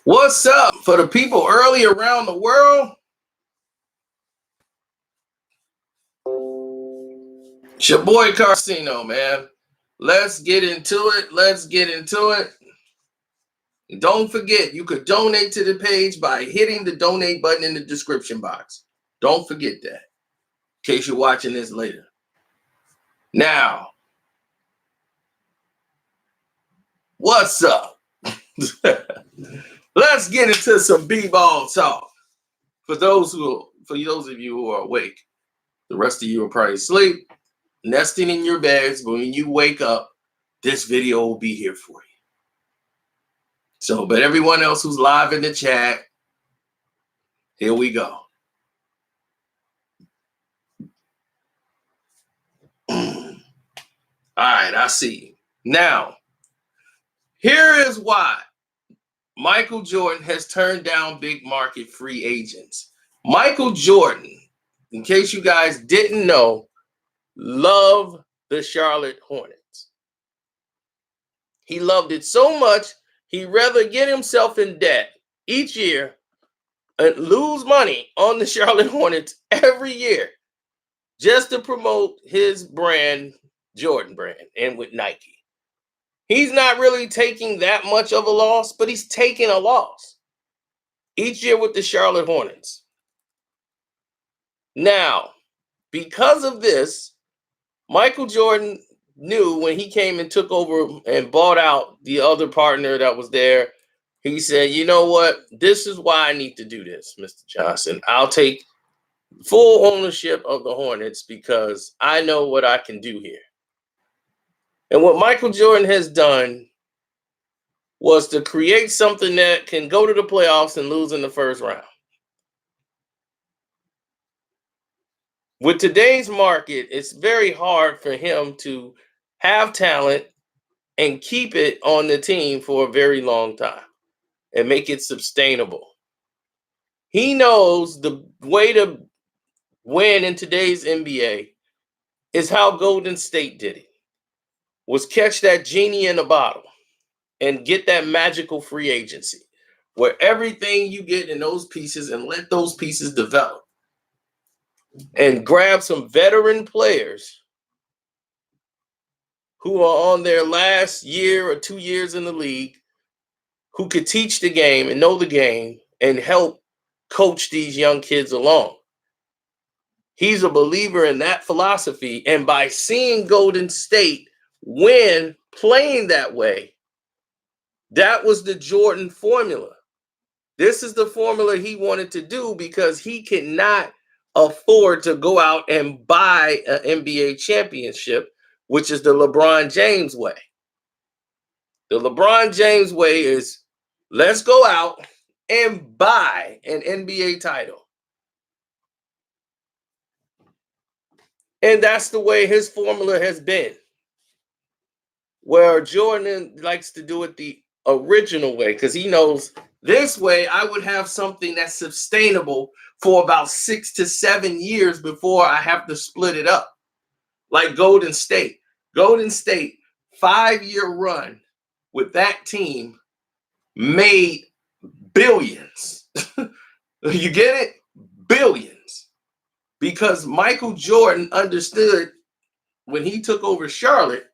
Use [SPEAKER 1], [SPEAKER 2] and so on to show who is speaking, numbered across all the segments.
[SPEAKER 1] What's up for the people early around the world? It's your boy Carcino, man. Let's get into it. Don't forget, you could donate to the page by hitting the donate button in the description box. Don't forget that, in case you're watching this later. Now, what's up? Let's get into some b-ball talk. For those of you who are awake, the rest of you are probably asleep, nesting in your beds, but when you wake up, this video will be here for you. So, but everyone else who's live in the chat, here we go. All right, I see you. Now, here is why Michael Jordan has turned down big market free agents. Michael Jordan, in case you guys didn't know, loved the Charlotte Hornets. He loved it so much, he'd rather get himself in debt each year and lose money on the Charlotte Hornets every year just to promote his brand, Jordan brand, and with Nike. He's not really taking that much of a loss, but he's taking a loss each year with the Charlotte Hornets. Now, because of this, Michael Jordan knew when he came and took over and bought out the other partner that was there, he said, you know what? This is why I need to do this, Mr. Johnson. I'll take full ownership of the Hornets because I know what I can do here. And what Michael Jordan has done was to create something that can go to the playoffs and lose in the first round. With today's market, it's very hard for him to have talent and keep it on the team for a very long time and make it sustainable. He knows the way to win in today's NBA is how Golden State did it, was catch that genie in a bottle and get that magical free agency where everything you get in those pieces and let those pieces develop and grab some veteran players who are on their last year or 2 years in the league who could teach the game and know the game and help coach these young kids along. He's a believer in that philosophy. And by seeing Golden State win playing that way, that was the Jordan formula. This is the formula he wanted to do because he cannot afford to go out and buy an NBA championship, which is the LeBron James way. The LeBron James way is let's go out and buy an NBA title. And that's the way his formula has been. Where Jordan likes to do it the original way because he knows this way I would have something that's sustainable for about 6 to 7 years before I have to split it up. Like Golden State. Golden State, 5-year run with that team made billions. You get it? Billions. Because Michael Jordan understood when he took over Charlotte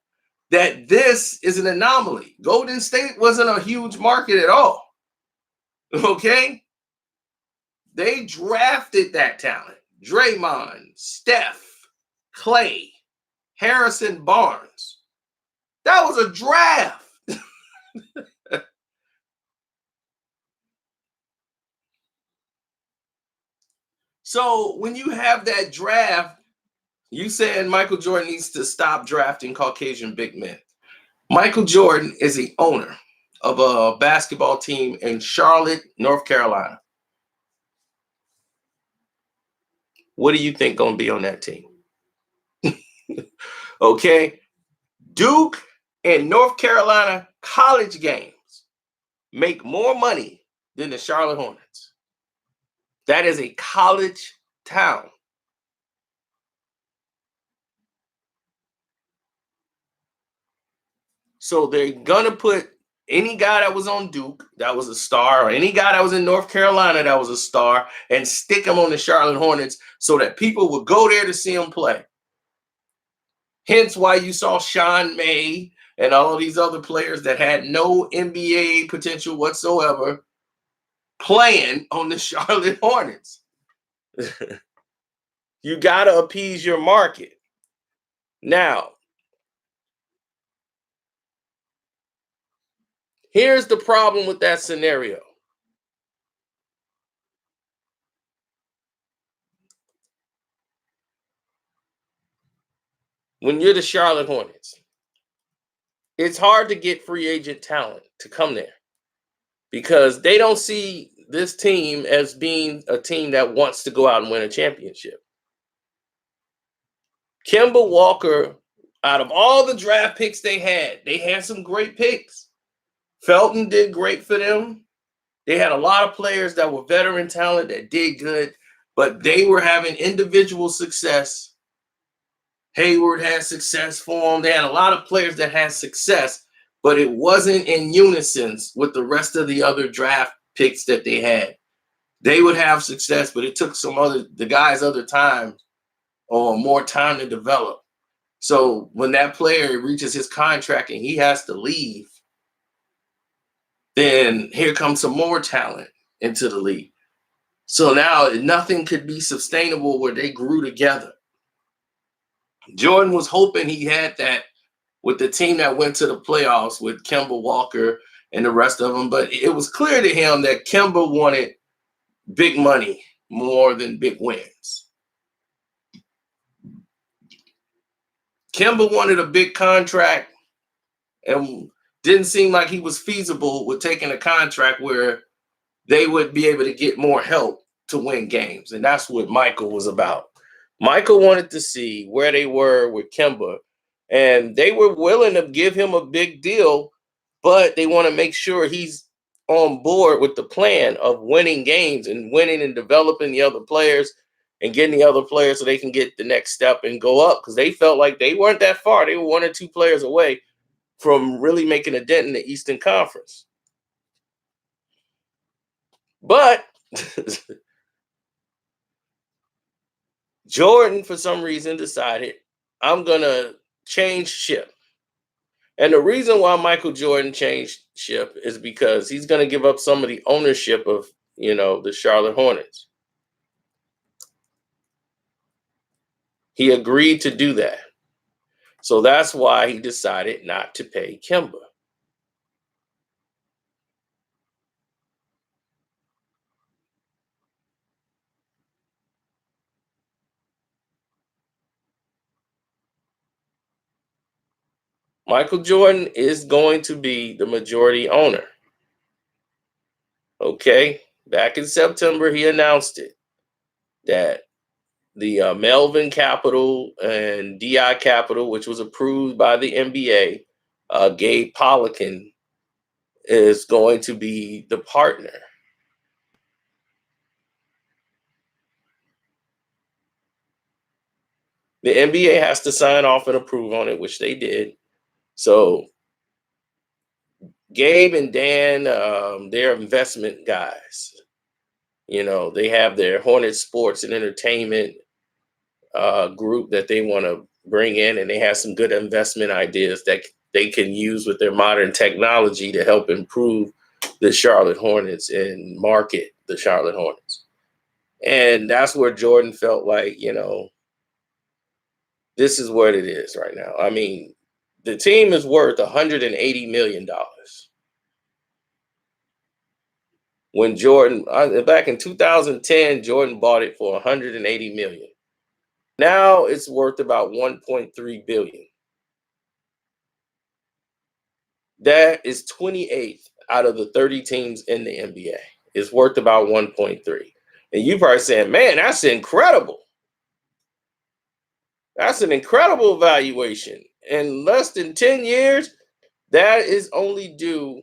[SPEAKER 1] that this is an anomaly. Golden State wasn't a huge market at all. Okay? They drafted that talent. Draymond, Steph, Clay, Harrison Barnes. That was a draft. So when you have that draft, you saying Michael Jordan needs to stop drafting Caucasian big men. Michael Jordan is the owner of a basketball team in Charlotte, North Carolina. What do you think going to be on that team? Okay. Duke and North Carolina college games make more money than the Charlotte Hornets. That is a college town. So they're going to put any guy that was on Duke that was a star, or any guy that was in North Carolina that was a star, and stick him on the Charlotte Hornets so that people would go there to see him play. Hence why you saw Sean May and all of these other players that had no NBA potential whatsoever playing on the Charlotte Hornets. You got to appease your market. Now, here's the problem with that scenario. When you're the Charlotte Hornets, it's hard to get free agent talent to come there because they don't see this team as being a team that wants to go out and win a championship. Kemba Walker, out of all the draft picks they had some great picks. Felton did great for them. They had a lot of players that were veteran talent that did good, but they were having individual success. Hayward had success for them. They had a lot of players that had success, but it wasn't in unison with the rest of the other draft picks that they had. They would have success, but it took the guys other time or more time to develop. So when that player reaches his contract and he has to leave, then here comes some more talent into the league. So now nothing could be sustainable where they grew together. Jordan was hoping he had that with the team that went to the playoffs with Kemba Walker and the rest of them, but it was clear to him that Kemba wanted big money more than big wins. Kemba wanted a big contract and didn't seem like he was feasible with taking a contract where they would be able to get more help to win games. And that's what Michael was about. Michael wanted to see where they were with Kemba, and they were willing to give him a big deal, but they want to make sure he's on board with the plan of winning games and winning and developing the other players and getting the other players so they can get the next step and go up, because they felt like they weren't that far. They were 1 or 2 players away from really making a dent in the Eastern Conference. But Jordan, for some reason, decided, I'm going to change ship. And the reason why Michael Jordan changed ship is because he's going to give up some of the ownership of, the Charlotte Hornets. He agreed to do that. So that's why he decided not to pay Kemba. Michael Jordan is going to be the majority owner. Okay, back in September, he announced it, that the Melvin Capital and DI Capital, which was approved by the NBA, Gabe Poliquin is going to be the partner. The NBA has to sign off and approve on it, which they did. So Gabe and Dan, they're investment guys. They have their Hornet Sports and Entertainment group that they want to bring in, and they have some good investment ideas that they can use with their modern technology to help improve the Charlotte Hornets and market the Charlotte Hornets. And that's where Jordan felt like, this is what it is right now. I mean, the team is worth $180 million. When Jordan, back in 2010, Jordan bought it for $180 million. Now it's worth about $1.3 billion. That is 28th out of the 30 teams in the NBA. It's worth about 1.3. And you probably saying, man, that's incredible. That's an incredible valuation. In less than 10 years, that is only due.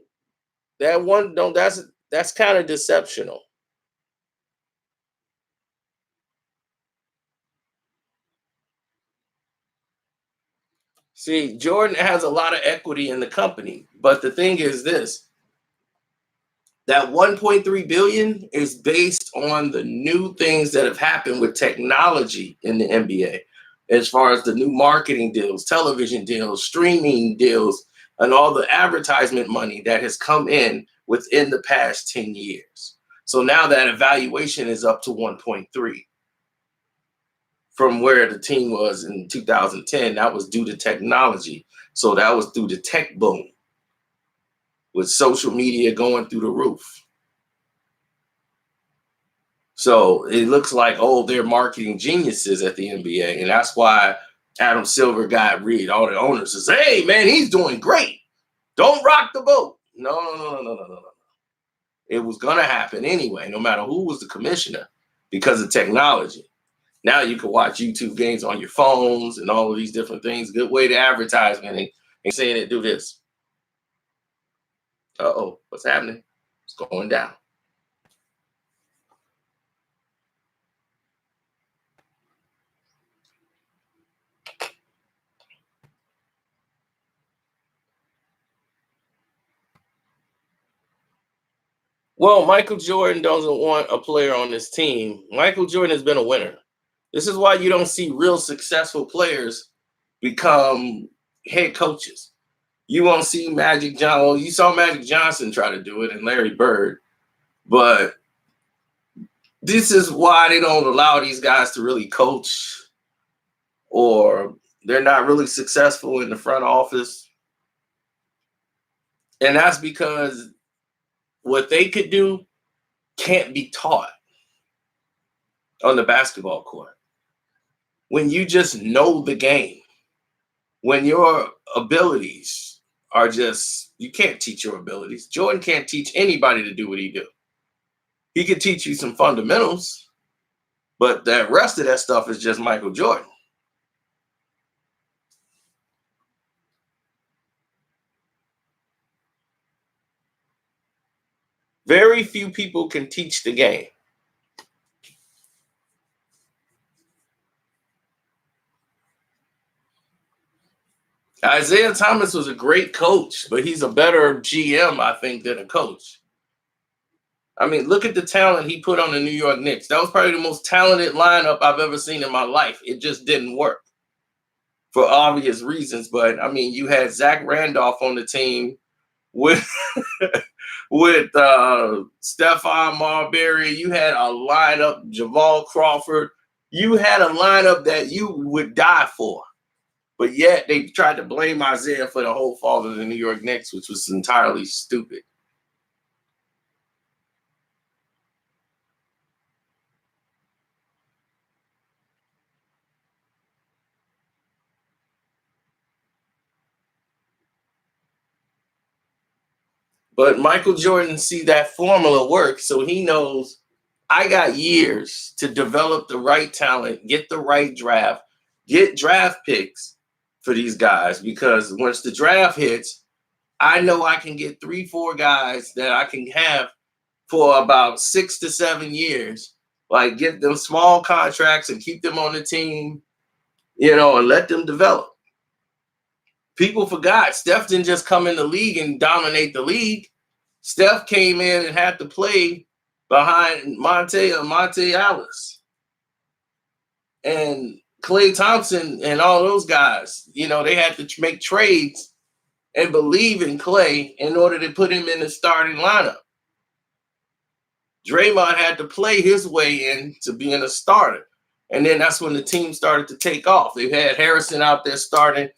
[SPEAKER 1] That's kind of deceptional. See, Jordan has a lot of equity in the company, but the thing is this: that 1.3 billion is based on the new things that have happened with technology in the NBA, as far as the new marketing deals, television deals, streaming deals, and all the advertisement money that has come in within the past 10 years. So now that evaluation is up to 1.3 from where the team was in 2010. That was due to technology. So that was through the tech boom with social media going through the roof. So it looks like, oh, they're marketing geniuses at the NBA. And that's why Adam Silver got rid. All the owners says, hey, man, he's doing great. Don't rock the boat. No. It was going to happen anyway, no matter who was the commissioner, because of technology. Now you can watch YouTube games on your phones and all of these different things. Good way to advertisement and saying it, do this. Uh-oh, what's happening? It's going down. Well, Michael Jordan doesn't want a player on this team. Michael Jordan has been a winner. This is why you don't see real successful players become head coaches. You won't see Magic Johnson. Well, you saw Magic Johnson try to do it and Larry Bird, but this is why they don't allow these guys to really coach, or they're not really successful in the front office. And that's because what they could do can't be taught on the basketball court. When you just know the game, when your abilities are just, you can't teach your abilities. Jordan can't teach anybody to do what he do. He could teach you some fundamentals, but the rest of that stuff is just Michael Jordan. Very few people can teach the game. Isaiah Thomas was a great coach, but he's a better GM, I think, than a coach. I mean, look at the talent he put on the New York Knicks. That was probably the most talented lineup I've ever seen in my life. It just didn't work for obvious reasons. But I mean, you had Zach Randolph on the team with with Stephon Marbury. You had a lineup, Jamal Crawford. You had a lineup that you would die for. But yet they tried to blame Isaiah for the whole fall of the New York Knicks, which was entirely stupid. But Michael Jordan see that formula work, so he knows I got years to develop the right talent, get the right draft, get draft picks for these guys, because once the draft hits, I know I can get 3, 4 guys that I can have for about 6 to 7 years. Like, get them small contracts and keep them on the team, and let them develop. People forgot Steph didn't just come in the league and dominate the league. Steph came in and had to play behind Monte Ellis and Klay Thompson and all those guys. They had to make trades and believe in Klay in order to put him in the starting lineup. Draymond had to play his way in to being a starter. And then that's when the team started to take off. They had Harrison out there starting,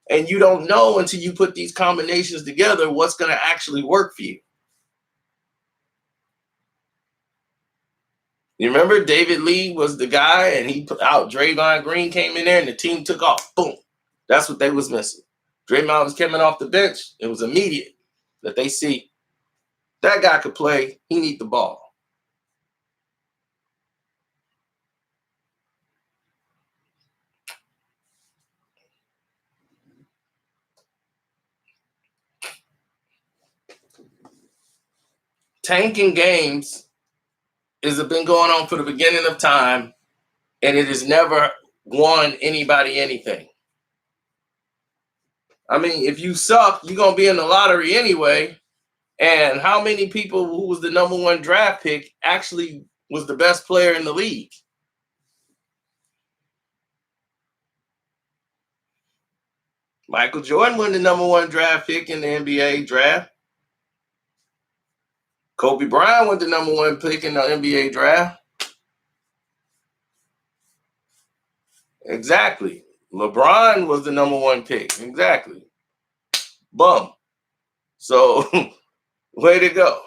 [SPEAKER 1] and you don't know until you put these combinations together what's going to actually work for you. You remember David Lee was the guy, and he put out Draymond Green came in there, and the team took off. Boom. That's what they was missing. Draymond was coming off the bench. It was immediate that they see that guy could play. He need the ball. Tanking games has been going on for the beginning of time, and it has never won anybody anything. I mean, if you suck, you're gonna be in the lottery anyway. And how many people who was the number one draft pick actually was the best player in the league? Michael Jordan won the number one draft pick in the NBA draft. Kobe Bryant won the number one pick in the NBA draft. Exactly. LeBron was the number one pick. Exactly. Bum. So, way to go.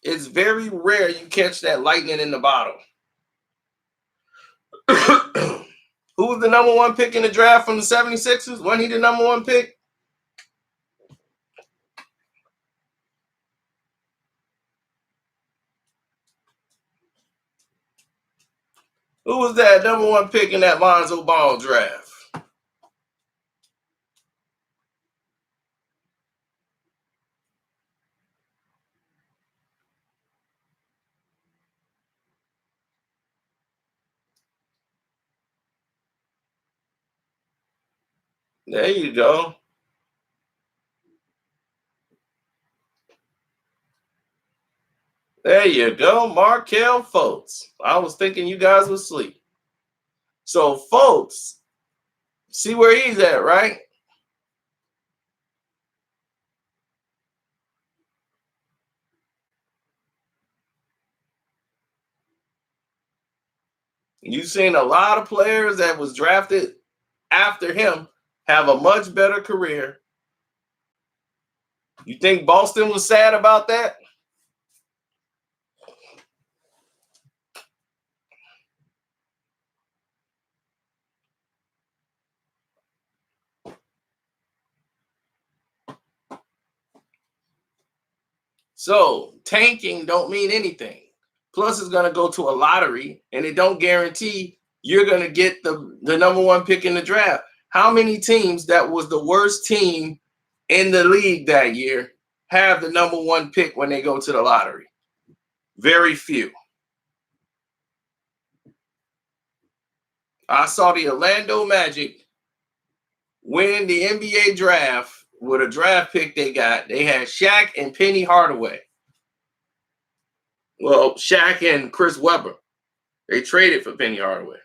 [SPEAKER 1] It's very rare you catch that lightning in the bottle. Who was the number one pick in the draft from the 76ers? Wasn't he the number one pick? Who was that number one pick in that Lonzo Ball draft? There you go. There you go, Markelle Fultz. I was thinking you guys would sleep. So Fultz, see where he's at, right? You've seen a lot of players that was drafted after him have a much better career. You think Boston was sad about that? So tanking don't mean anything. Plus, it's going to go to a lottery, and it don't guarantee you're going to get the number one pick in the draft. How many teams that was the worst team in the league that year have the number one pick when they go to the lottery? Very few. I saw the Orlando Magic win the NBA draft with a draft pick they got. They had Shaq and Penny Hardaway. Well, Shaq and Chris Webber. They traded for Penny Hardaway.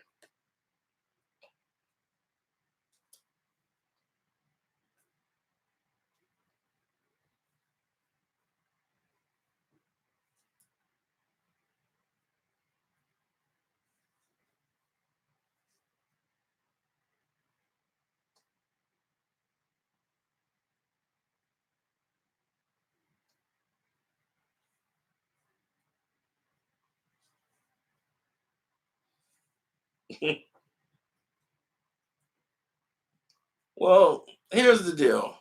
[SPEAKER 1] Well, here's the deal.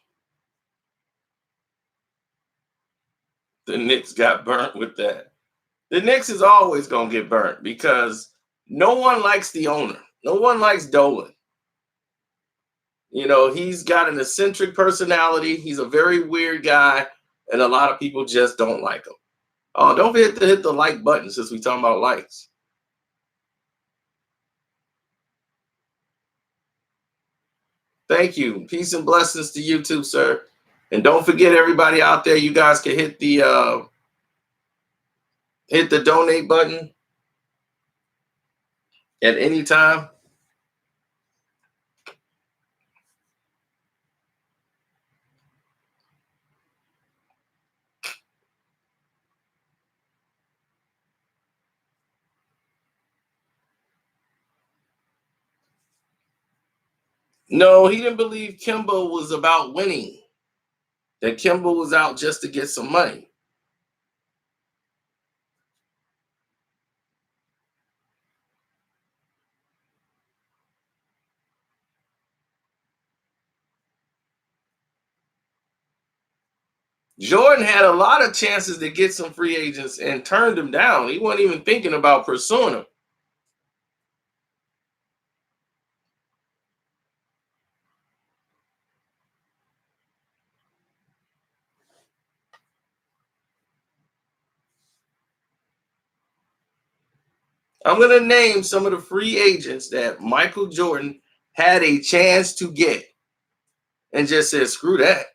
[SPEAKER 1] The Knicks got burnt with that. The Knicks is always going to get burnt because no one likes the owner. No one likes Dolan. You know, he's got an eccentric personality. He's a very weird guy, and a lot of people just don't like him. Oh, don't forget to hit the like button since we talking about likes. Thank you. Peace and blessings to you too, sir. And don't forget, everybody out there, you guys can hit the donate button at any time. No, he didn't believe Kimba was about winning. That Kimba was out just to get some money. Jordan had a lot of chances to get some free agents and turned them down. He wasn't even thinking about pursuing them. I'm going to name some of the free agents that Michael Jordan had a chance to get and just said, screw that.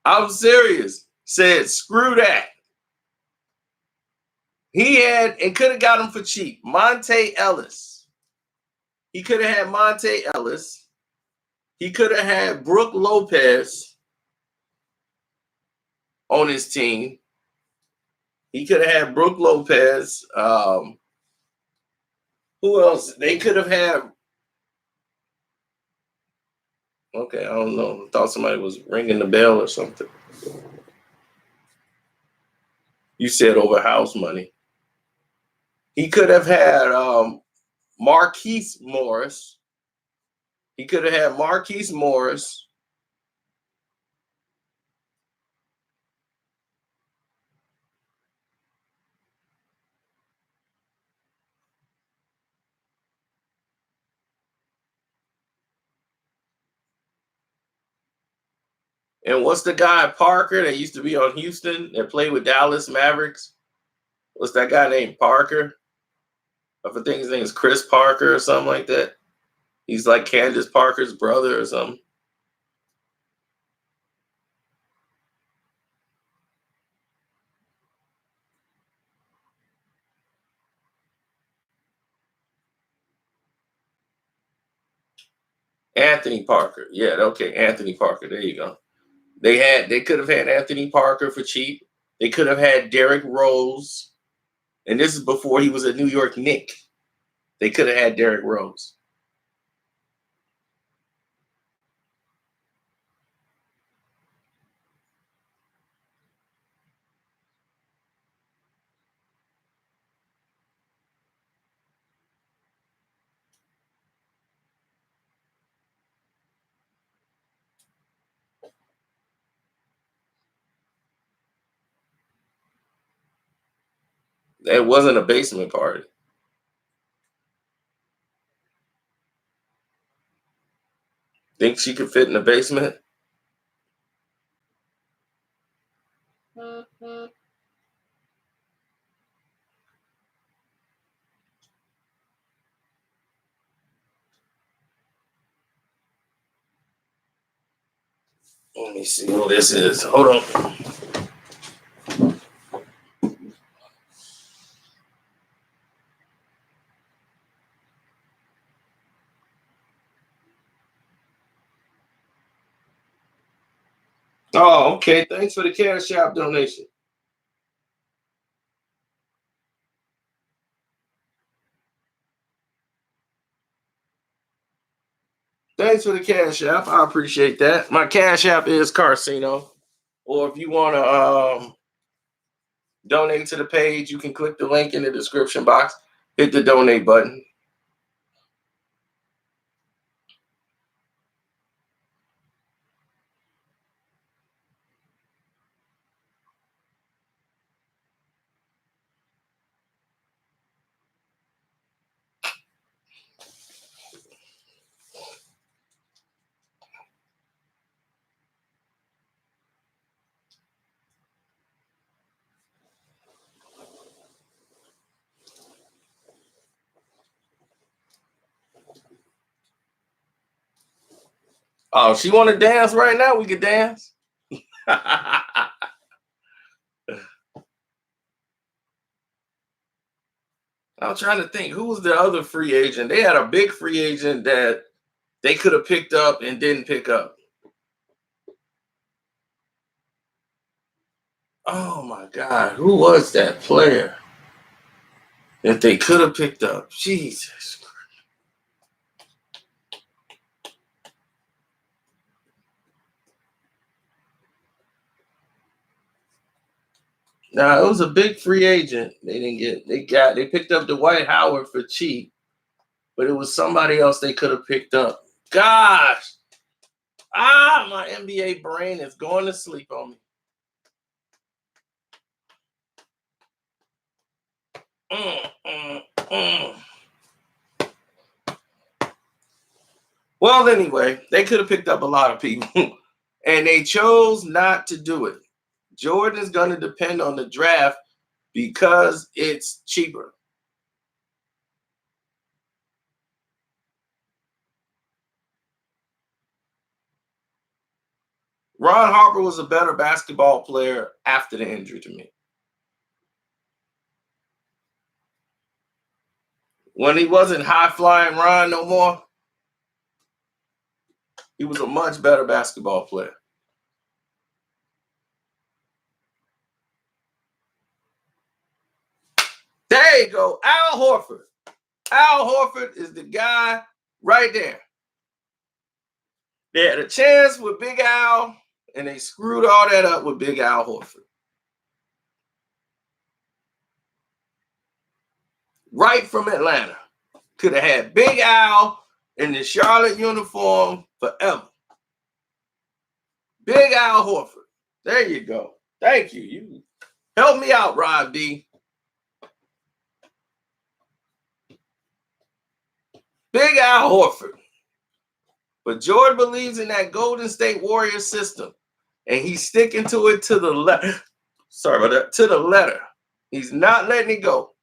[SPEAKER 1] I'm serious. Said, screw that. He had and could have got him for cheap. Monte Ellis. He could have had Monte Ellis. He could have had Brooke Lopez on his team. He could have had Brooke Lopez. Who else? They could have had. Okay, I don't know. I thought somebody was ringing the bell or something. You said over house money. He could have had Marquise Morris. He could have had Marquise Morris. And what's the guy, Parker, that used to be on Houston that played with Dallas Mavericks? What's that guy named Parker? I think his name is Chris Parker or something like that. He's like Candace Parker's brother or something. Anthony Parker. Yeah, okay, Anthony Parker. There you go. They could have had Anthony Parker for cheap. They could have had Derrick Rose. And this is before he was a New York Knick. They could have had Derrick Rose. It wasn't a basement party. Think she could fit in the basement? Let me see who this is. Hold on. Oh, okay. Thanks for the Cash App donation. Thanks for the Cash App. I appreciate that. My Cash App is Carcino. Or if you want to donate to the page, you can click the link in the description box. Hit the donate button. Oh, she want to dance right now? We could dance. I'm trying to think who was the other free agent. They had a big free agent that they could have picked up and didn't pick up. Oh my God, who was that player that they could have picked up? Jesus. No, it was a big free agent. They didn't get. They picked up Dwight Howard for cheap, but it was somebody else they could have picked up. Gosh, my NBA brain is going to sleep on me. Well, anyway, they could have picked up a lot of people, and they chose not to do it. Jordan is going to depend on the draft because it's cheaper. Ron Harper was a better basketball player after the injury to me. When he wasn't high flying Ron no more, he was a much better basketball player. There you go. Al Horford. Al Horford is the guy right there. They had a chance with Big Al, and they screwed all that up with Big Al Horford. Right from Atlanta. Could have had Big Al in the Charlotte uniform forever. Big Al Horford. There you go. Thank you. You help me out, Rob D. Big Al Horford. But Jordan believes in that Golden State Warriors system, and he's sticking to it to the letter. Sorry about that. To the letter. He's not letting it go.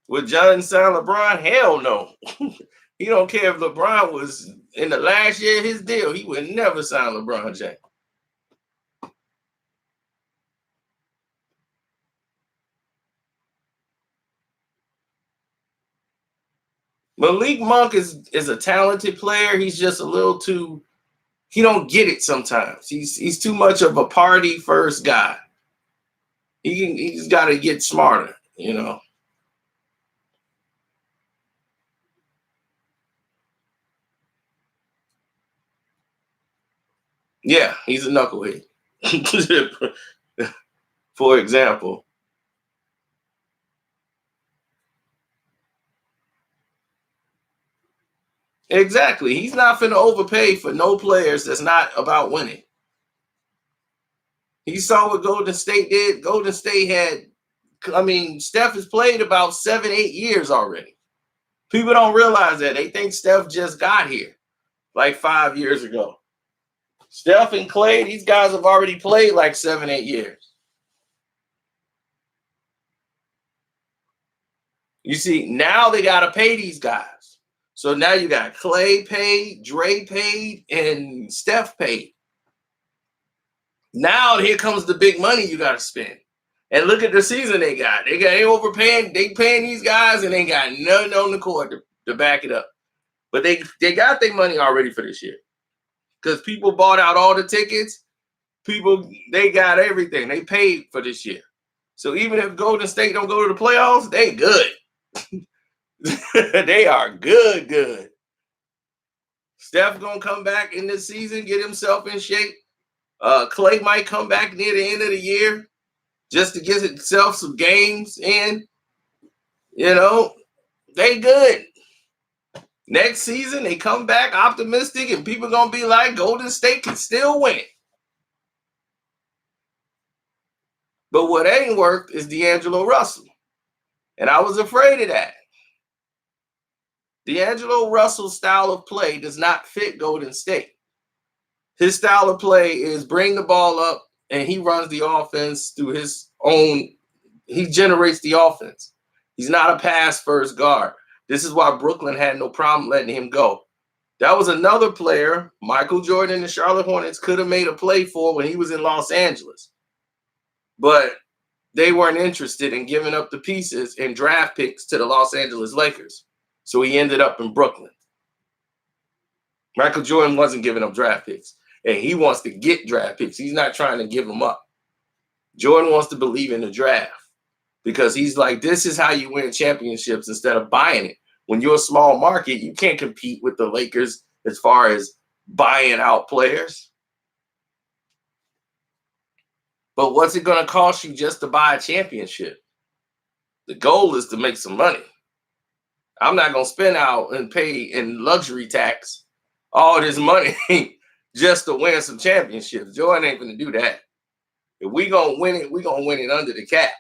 [SPEAKER 1] Would John sign LeBron? Hell no. He don't care if LeBron was in the last year of his deal. He would never sign LeBron James. Malik Monk is a talented player. He's just a little too. He don't get it sometimes. He's too much of a party first guy. He's got to get smarter, you know. Yeah, he's a knucklehead. For example. Exactly. He's not finna overpay for no players that's not about winning. He saw what Golden State did. Golden State had, Steph has played about 7-8 years already. People don't realize that. They think Steph just got here like 5 years ago. Steph and Clay, these guys have already played like 7-8 years. You see, now they got to pay these guys. So now you got Clay paid, Dre paid, and Steph paid. Now here comes the big money you got to spend. And look at the season they got. They overpaying. They paying these guys, and they got nothing on the court to back it up. But they got their money already for this year because people bought out all the tickets. They got everything. They paid for this year. So even if Golden State don't go to the playoffs, they good. They are good. Steph gonna come back in this season, get himself in shape. Clay might come back near the end of the year just to get himself some games in. You know, they good. Next season, they come back optimistic, and people gonna be like, Golden State can still win. But what ain't worked is D'Angelo Russell. And I was afraid of that. D'Angelo Russell's style of play does not fit Golden State. His style of play is bring the ball up, and he runs the offense through his own. He generates the offense. He's not a pass-first guard. This is why Brooklyn had no problem letting him go. That was another player Michael Jordan and the Charlotte Hornets could have made a play for when he was in Los Angeles. But they weren't interested in giving up the pieces and draft picks to the Los Angeles Lakers. So he ended up in Brooklyn. Michael Jordan wasn't giving up draft picks, and he wants to get draft picks. He's not trying to give them up. Jordan wants to believe in the draft because he's like, this is how you win championships instead of buying it. When you're a small market, you can't compete with the Lakers as far as buying out players. But what's it going to cost you just to buy a championship? The goal is to make some money. I'm not going to spend out and pay in luxury tax all this money just to win some championships. Jordan ain't going to do that. If we going to win it, we're going to win it under the cap.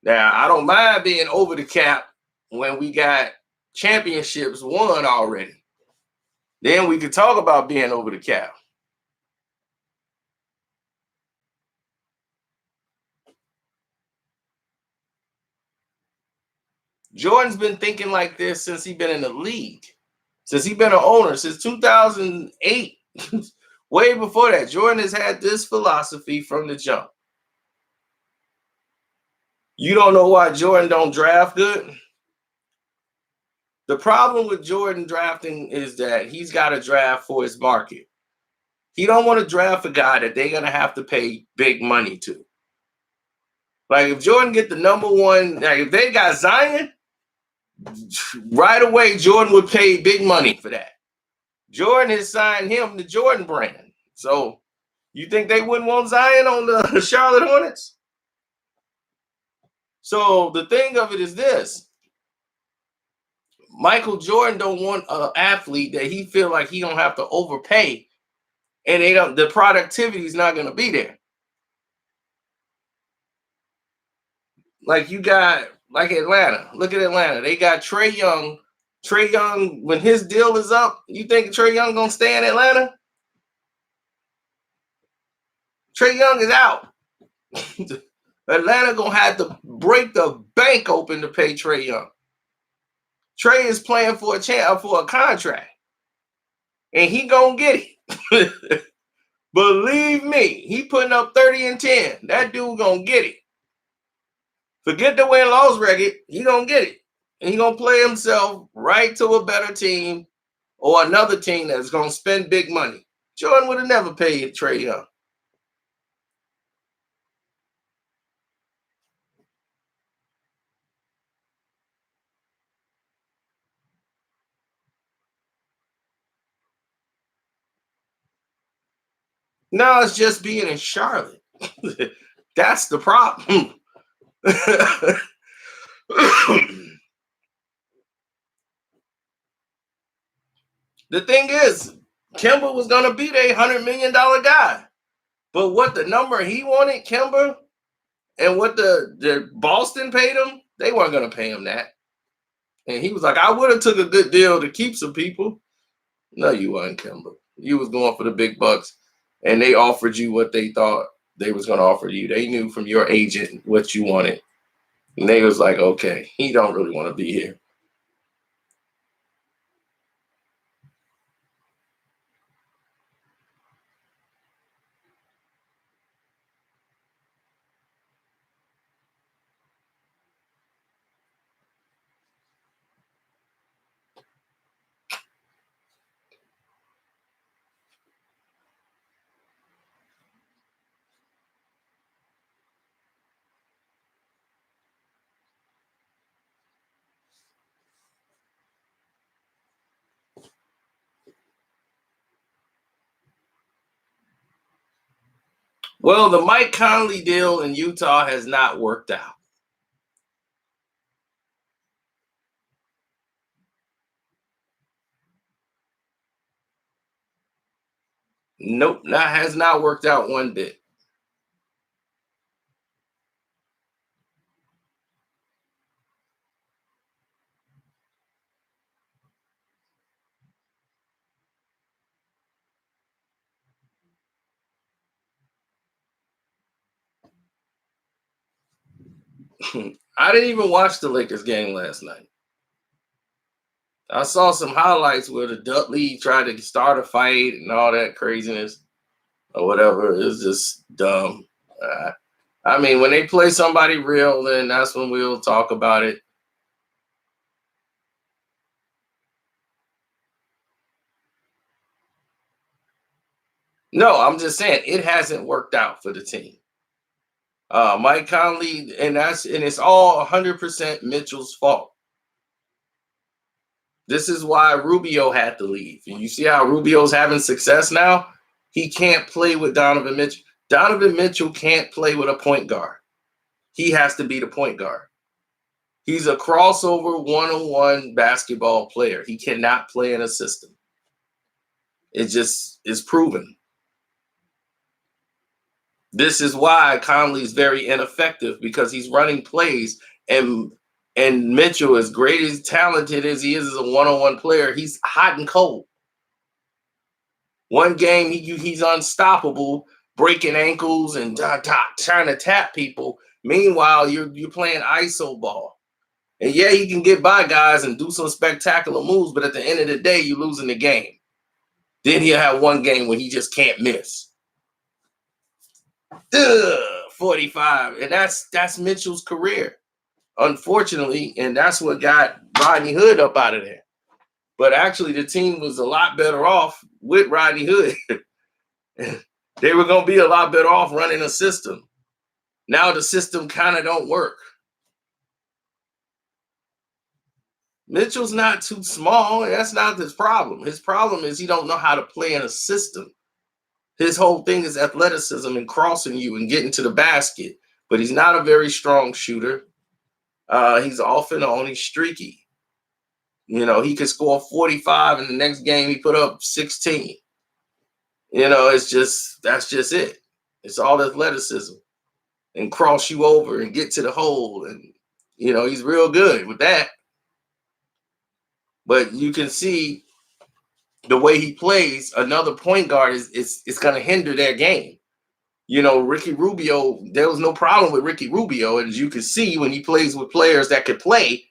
[SPEAKER 1] Now, I don't mind being over the cap when we got championships won already. Then we could talk about being over the cap. Jordan's been thinking like this since he's been in the league, since he's been an owner, since 2008. Way before that, Jordan has had this philosophy from the jump. You don't know why Jordan don't draft good? The problem with Jordan drafting is that he's got to draft for his market. He don't want to draft a guy that they're going to have to pay big money to. Like if Jordan get the number one, like if they got Zion, right away Jordan would pay big money for that. Jordan has signed him the Jordan brand. So you think they wouldn't want Zion on the Charlotte Hornets? So the thing of it is this. Michael Jordan don't want an athlete that he feel like he don't have to overpay, and they don't. The productivity is not going to be there. Like you got, like Atlanta. Look at Atlanta. They got Trae Young. Trae Young, when his deal is up, you think Trae Young gonna stay in Atlanta? Trae Young is out. Atlanta gonna have to break the bank open to pay Trae Young. Trae is playing for a contract, and he gonna get it. Believe me, he putting up 30 and 10. That dude gonna get it. Forget the win-loss record. He gonna get it, and he gonna play himself right to a better team or another team that's gonna spend big money. Jordan would have never paid Trae Young. No, it's just being in Charlotte. That's the problem. The thing is, Kemba was going to be the $100 million guy. But what the number he wanted, Kemba, and what the Boston paid him, they weren't going to pay him that. And he was like, I would have took a good deal to keep some people. No, you weren't, Kemba. You was going for the big bucks, and they offered you what they thought they was going to offer you. They knew from your agent what you wanted. And they was like, okay, he don't really want to be here. Well, the Mike Conley deal in Utah has not worked out. Nope, that has not worked out one bit. I didn't even watch the Lakers game last night. I saw some highlights where the Dudley tried to start a fight and all that craziness or whatever. It's just dumb. I mean, when they play somebody real, then that's when we'll talk about it. No, I'm just saying it hasn't worked out for the team. Mike Conley, and it's all 100% Mitchell's fault. This is why Rubio had to leave. And you see how Rubio's having success now? He can't play with Donovan Mitchell. Donovan Mitchell can't play with a point guard. He has to be the point guard. He's a crossover one-on-one basketball player. He cannot play in a system. It just is proven. This is why Conley's very ineffective, because he's running plays, and Mitchell, as great as talented as he is as a one-on-one player, he's hot and cold. One game he's unstoppable, breaking ankles and trying to tap people. Meanwhile, you're playing ISO ball, And yeah, he can get by guys and do some spectacular moves, but at the end of the day, you're losing the game. Then he'll have one game where he just can't miss. 45. And that's Mitchell's career, unfortunately. And that's what got Rodney Hood up out of there. But actually, the team was a lot better off with Rodney Hood. They were going to be a lot better off running a system. Now the system kind of don't work. Mitchell's not too small. That's not his problem. His problem is he don't know how to play in a system. His whole thing is athleticism and crossing you and getting to the basket. But he's not a very strong shooter. He's off and on. He's streaky. You know, he could score 45 and the next game he put up 16. You know, that's just it. It's all athleticism and cross you over and get to the hole. And, you know, he's real good with that. But you can see the way he plays, another point guard is going to hinder their game. You know, Ricky Rubio, there was no problem with Ricky Rubio. And as you can see, when he plays with players that could play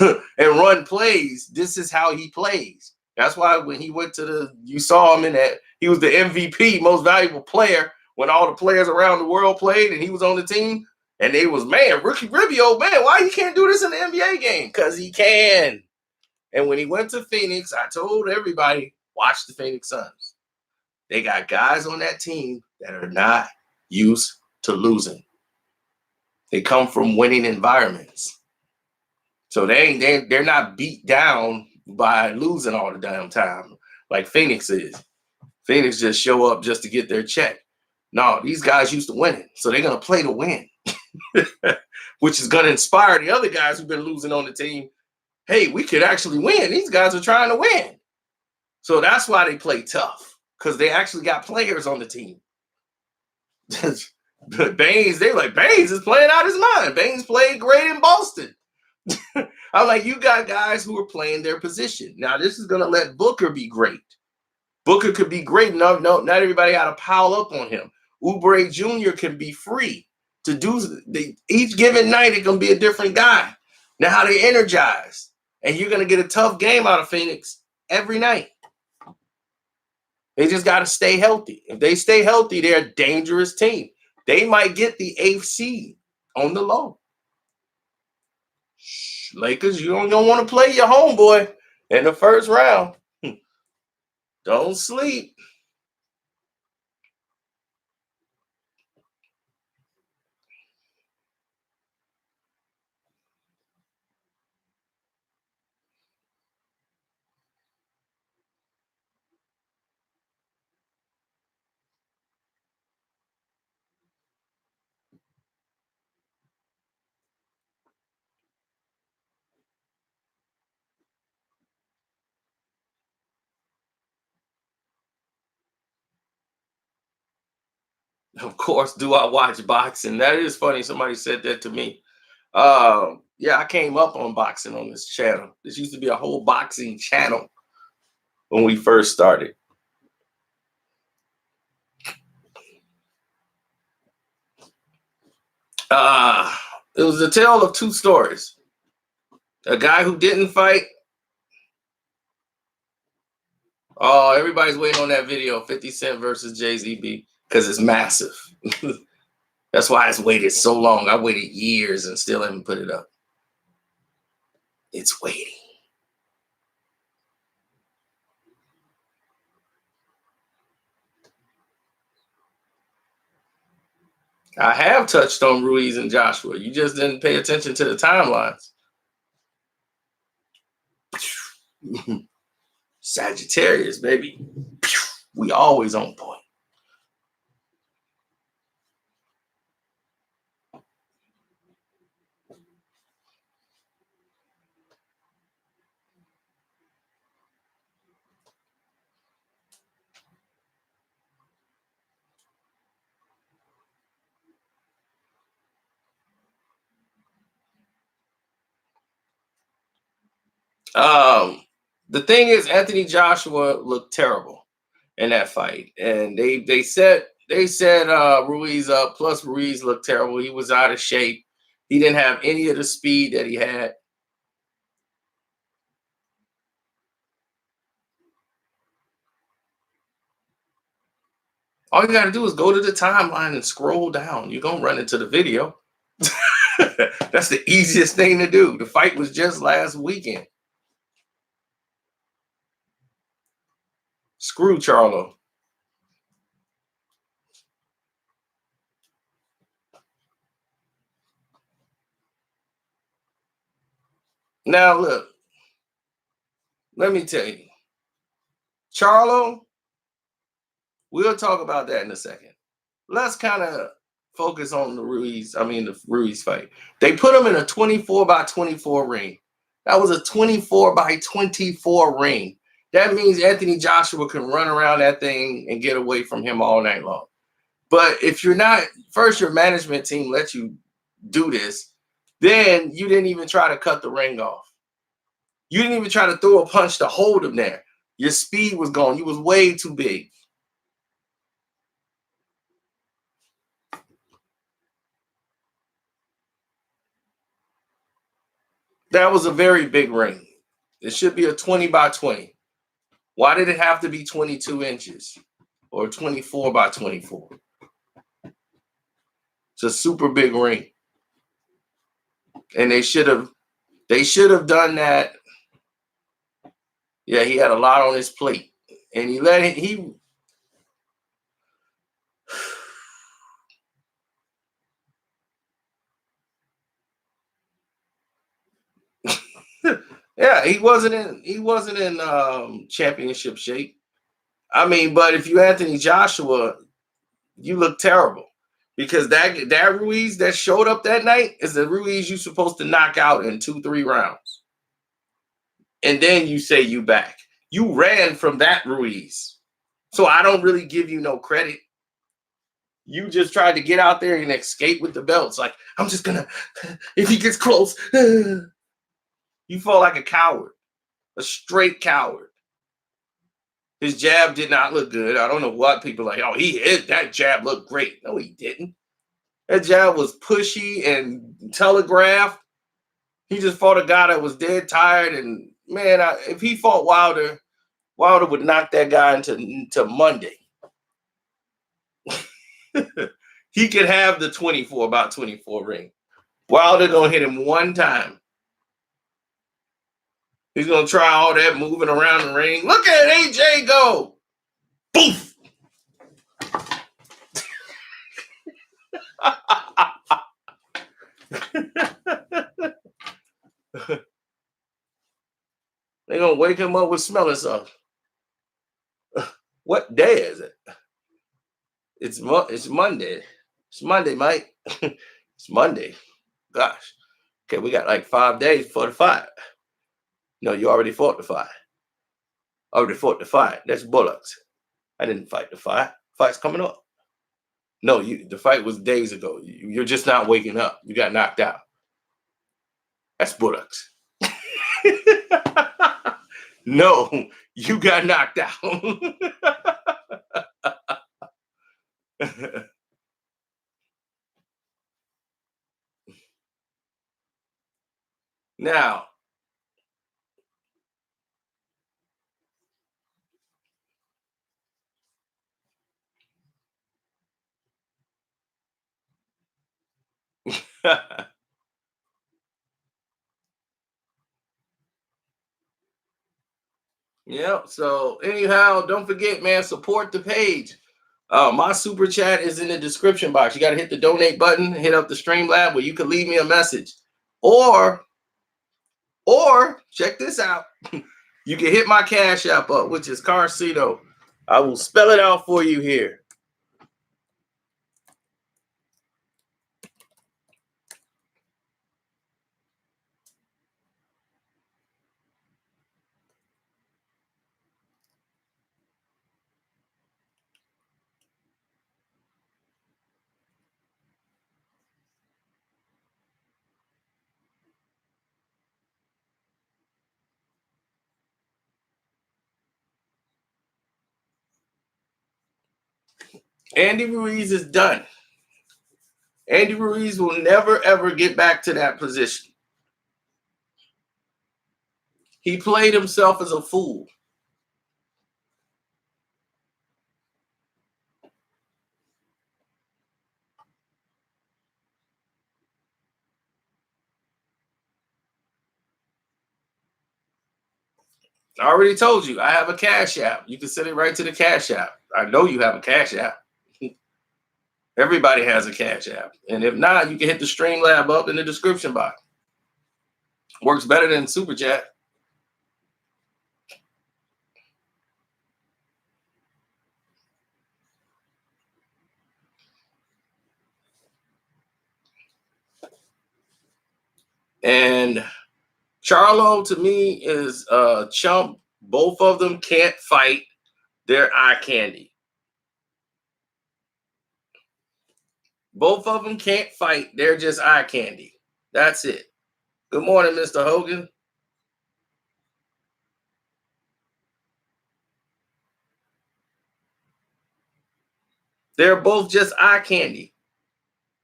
[SPEAKER 1] and run plays, this is how he plays. That's why when he went to you saw him in that, he was the MVP, most valuable player, when all the players around the world played and he was on the team. And they was, man, Ricky Rubio, man, why he can't do this in the NBA game? Because he can. And when he went to Phoenix, I told everybody, watch the Phoenix Suns. They got guys on that team that are not used to losing. They come from winning environments. So they're not beat down by losing all the damn time like Phoenix is. Phoenix just show up just to get their check. No, these guys used to winning. So they're going to play to win, which is going to inspire the other guys who've been losing on the team. Hey, we could actually win. These guys are trying to win. So that's why they play tough, because they actually got players on the team. Baines, they're like, Baines is playing out his mind. Baines played great in Boston. I'm like, you got guys who are playing their position. Now, this is going to let Booker be great. Booker could be great. No, not everybody got to pile up on him. Oubre Jr. can be free to do each given night. It can be a different guy. Now they energized, and you're going to get a tough game out of Phoenix every night. They just got to stay healthy. If they stay healthy, they're a dangerous team. They might get the 8th seed on the low. Lakers, you don't want to play your homeboy in the first round. Don't sleep. Of course, do I watch boxing? That is funny. Somebody said that to me. Yeah, I came up on boxing on this channel. This used to be a whole boxing channel when we first started. It was a tale of two stories. A guy who didn't fight. Oh, everybody's waiting on that video, 50 Cent versus Jay-Z, because it's massive. That's why it's waited so long. I waited years and still haven't put it up. It's waiting. I have touched on Ruiz and Joshua. You just didn't pay attention to the timelines. Sagittarius, baby. We always on point. The thing is, Anthony Joshua looked terrible in that fight, and they said Ruiz up. Plus, Ruiz looked terrible. He was out of shape. He didn't have any of the speed that he had All you got to do is go to the timeline and scroll down. You're going to run into the video. That's the easiest thing to do. The fight was just last weekend. Screw Charlo. Now, look, let me tell you, Charlo, we'll talk about that in a second. Let's kind of focus on the Ruiz fight. They put him in a 24 by 24 ring. That was a 24 by 24 ring. That means Anthony Joshua can run around that thing and get away from him all night long. But if you're not, first your management team lets you do this, then you didn't even try to cut the ring off. You didn't even try to throw a punch to hold him there. Your speed was gone. You was way too big. That was a very big ring. It should be a 20 by 20. Why did it have to be 22 inches or 24 by 24? It's a super big ring. And they should have done that. Yeah, he had a lot on his plate. And he let it, yeah, he wasn't in championship shape. I mean, but if you Anthony Joshua, you look terrible. Because that Ruiz that showed up that night is the Ruiz you're supposed to knock out in 2-3 rounds. And then you say you back. You ran from that Ruiz. So I don't really give you no credit. You just tried to get out there and escape with the belts. Like, I'm just gonna, if he gets close, you fall like a coward, a straight coward. His jab did not look good. I don't know what people are like, oh, that jab looked great. No, he didn't. That jab was pushy and telegraphed. He just fought a guy that was dead tired. And man, if he fought Wilder, Wilder would knock that guy into Monday. He could have the 24 by 24 ring. Wilder gonna hit him one time. He's gonna try all that moving around the ring. Look at AJ go. Boof. They're gonna wake him up with smelling something. What day is it? It's Monday. It's Monday, Mike. It's Monday. Gosh. Okay, we got like 5 days before the fight. No, you already fought the fight. Already fought the fight. That's Bullocks. I didn't fight the fight. Fight's coming up. No, the fight was days ago. You're just not waking up. You got knocked out. That's Bullocks. No, you got knocked out. Now, yeah. So anyhow, don't forget, man, support the page. My super chat is in the description box. You got to hit the donate button, hit up the Streamlab where you can leave me a message. Or check this out. You can hit my Cash App up, which is Carcito. I will spell it out for you here. Andy Ruiz is done. Andy Ruiz will never, ever get back to that position. He played himself as a fool. I already told you I have a Cash App. You can send it right to the Cash App. I know you have a Cash App. Everybody has a Cash App. And if not, you can hit the Streamlab up in the description box. Works better than Super Chat. And Charlo to me is a chump. Both of them can't fight. They're eye candy. Both of them can't fight. They're just eye candy. That's it. Good morning, Mr. Hogan. They're both just eye candy.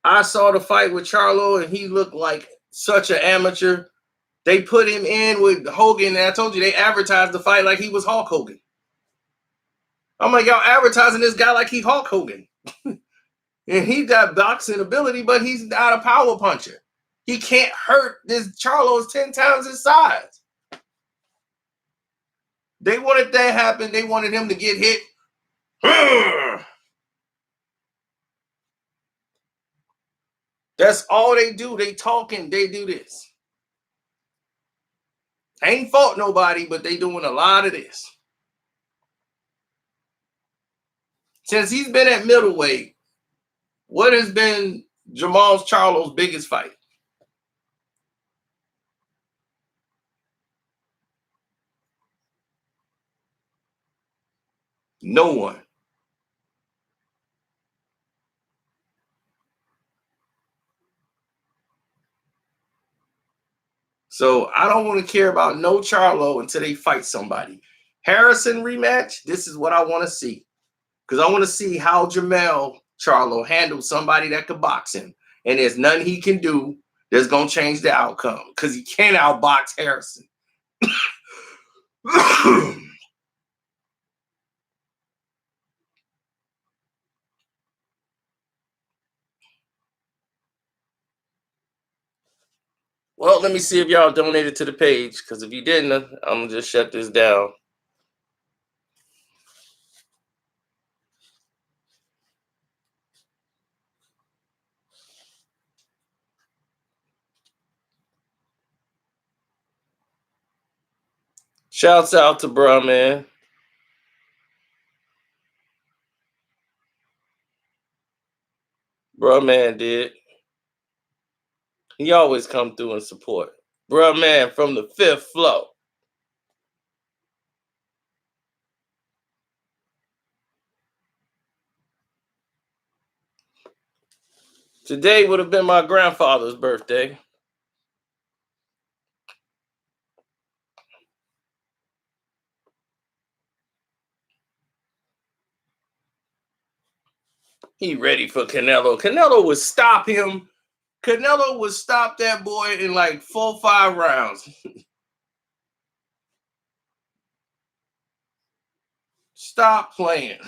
[SPEAKER 1] I saw the fight with Charlo and he looked like such an amateur. They put him in with Hogan, and I told you they advertised the fight like he was Hulk Hogan. I'm like, y'all advertising this guy like he Hulk Hogan. And he got boxing ability, but he's not a power puncher. He can't hurt. This Charlo's 10 times his size. They wanted that happen. They wanted him to get hit. That's all they do. They talking. They do this. Ain't fought nobody, but they doing a lot of this. Since he's been at middleweight, what has been Jamal Charlo's biggest fight? No one. So I don't want to care about no Charlo until they fight somebody. Harrison rematch, this is what I want to see. Because I want to see how Jamel Charlo handles somebody that could box him. And there's nothing he can do that's going to change the outcome. Because he can't outbox Harrison. Well, let me see if y'all donated to the page. Because if you didn't, I'm going to just shut this down. Shouts out to bruh, man. Bruh, man did. He always come through and support. Bruh, man from the 5th floor. Today would have been my grandfather's birthday. He ready for Canelo. Canelo would stop him. Canelo would stop that boy in like 4-5 rounds. Stop playing.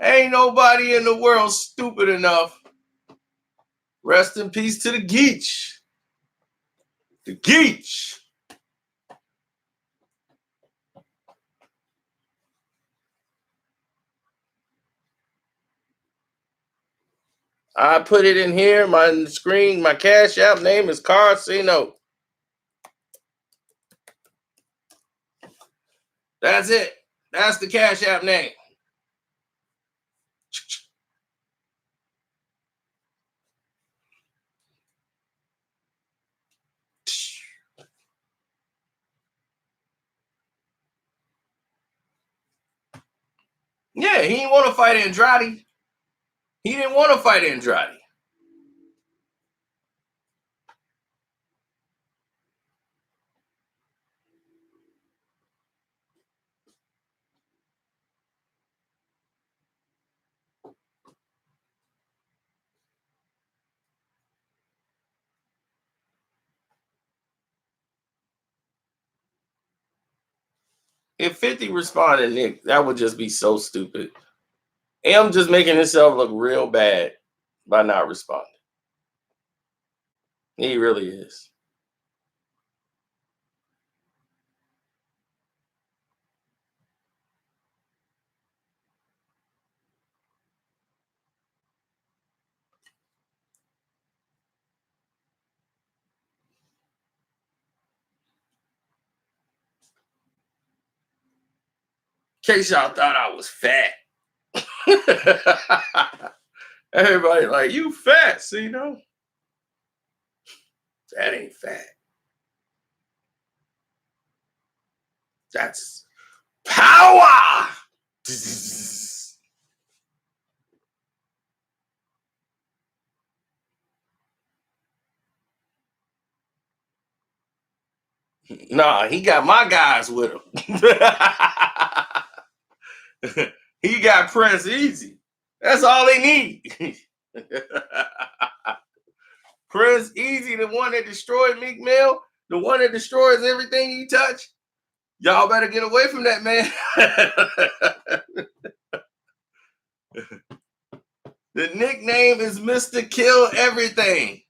[SPEAKER 1] Ain't nobody in the world stupid enough. Rest in peace to the Geech. The Geech. I put it in here. My screen, my Cash App name is Carcino. That's it. That's the Cash App name. Yeah, he didn't want to fight Andrade. He didn't want to fight Andrade. If 50 responded, Nick, that would just be so stupid. M just making himself look real bad by not responding. He really is. In case y'all thought I was fat. Everybody like, you fat, see, no? That ain't fat. That's power. Nah, he got my guys with him. He got Prince Easy. That's all they need. Prince Easy, the one that destroyed Meek Mill, the one that destroys everything he touched. Y'all better get away from that man. The nickname is Mr. Kill Everything.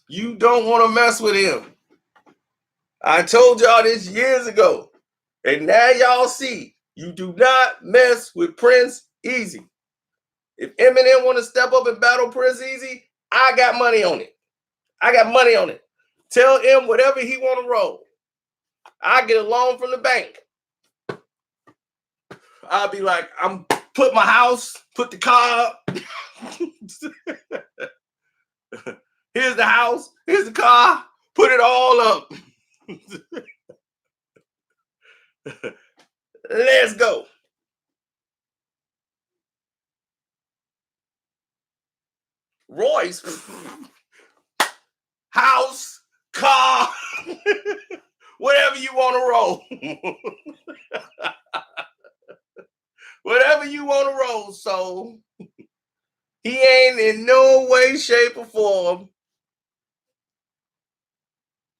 [SPEAKER 1] You don't want to mess with him. I told y'all this years ago. And now y'all see, you do not mess with Prince Easy. If Eminem want to step up and battle Prince Easy, I got money on it. I got money on it. Tell him whatever he want to roll. I get a loan from the bank. I'll be like, I'm put my house, put the car up. Here's the house, here's the car, put it all up. Let's go. Royce, house, car, whatever you want to roll. Whatever you want to roll, so he ain't in no way, shape, or form.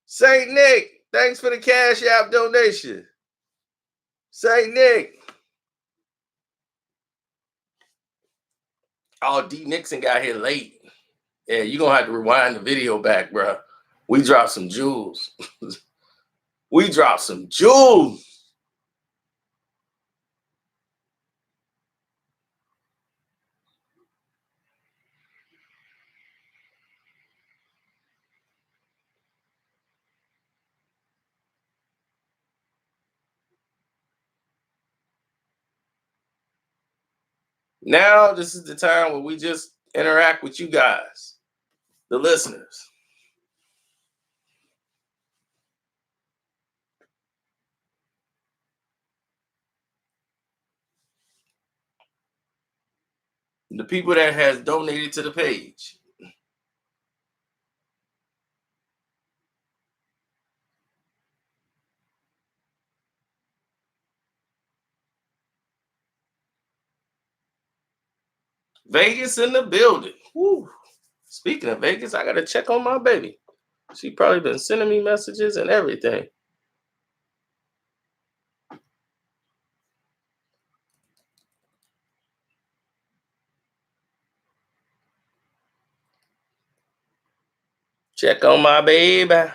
[SPEAKER 1] Saint Nick, thanks for the Cash App donation. Saint Nick. Oh, D Nixon got here late. Yeah, you're going to have to rewind the video back, bro. We dropped some jewels. We dropped some jewels. Now, this is the time where we just interact with you guys, the listeners. The people that has donated to the page. Vegas in the building. Woo. Speaking of Vegas, I got to check on my baby. She probably been sending me messages and everything. Check on my baby.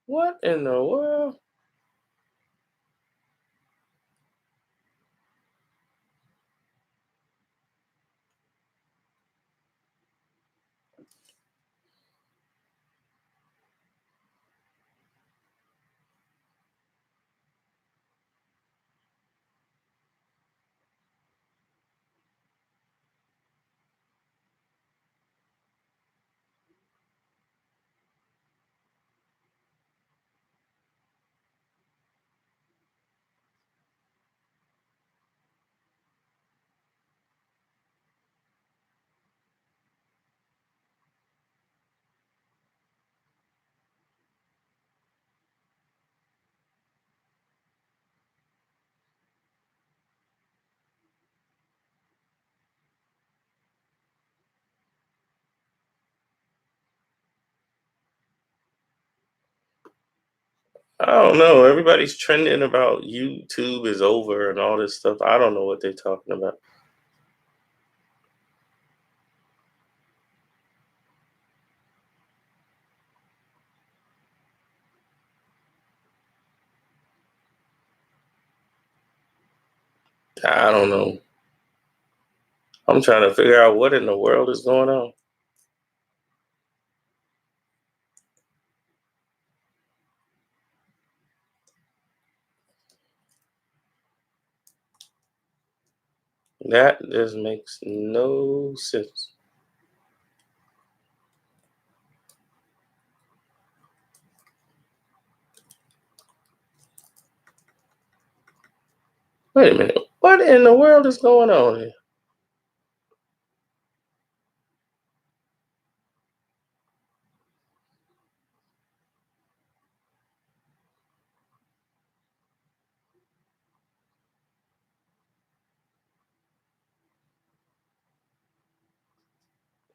[SPEAKER 1] What in the world? I don't know. Everybody's trending about YouTube is over and all this stuff. I don't know what they're talking about. I don't know. I'm trying to figure out what in the world is going on. That just makes no sense. Wait a minute. What in the world is going on here?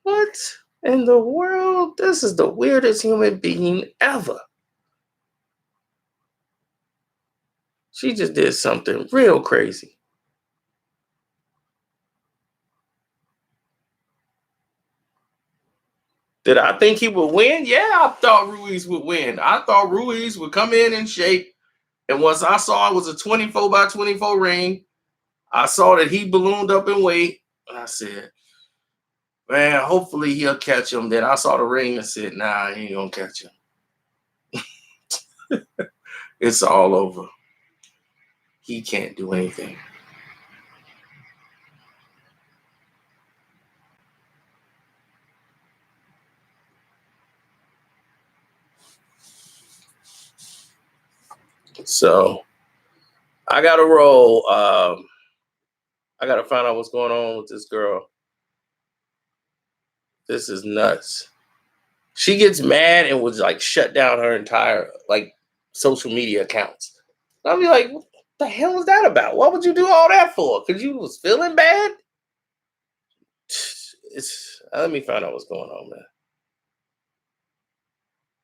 [SPEAKER 1] What in the world? This is the weirdest human being ever. She just did something real crazy. Did I think he would win? Yeah, I thought Ruiz would win. I thought Ruiz would come in shape. And once I saw it was a 24 by 24 ring, I saw that he ballooned up in weight. And I said, man, hopefully he'll catch him. Then I saw the ring and said, nah, he ain't going to catch him. It's all over. He can't do anything. So I got to roll. I got to find out what's going on with this girl. This is nuts. She gets mad and would like shut down her entire like social media accounts. I'll be like, what the hell is that about? What would you do all that for? Because you was feeling bad? Let me find out what's going on, man.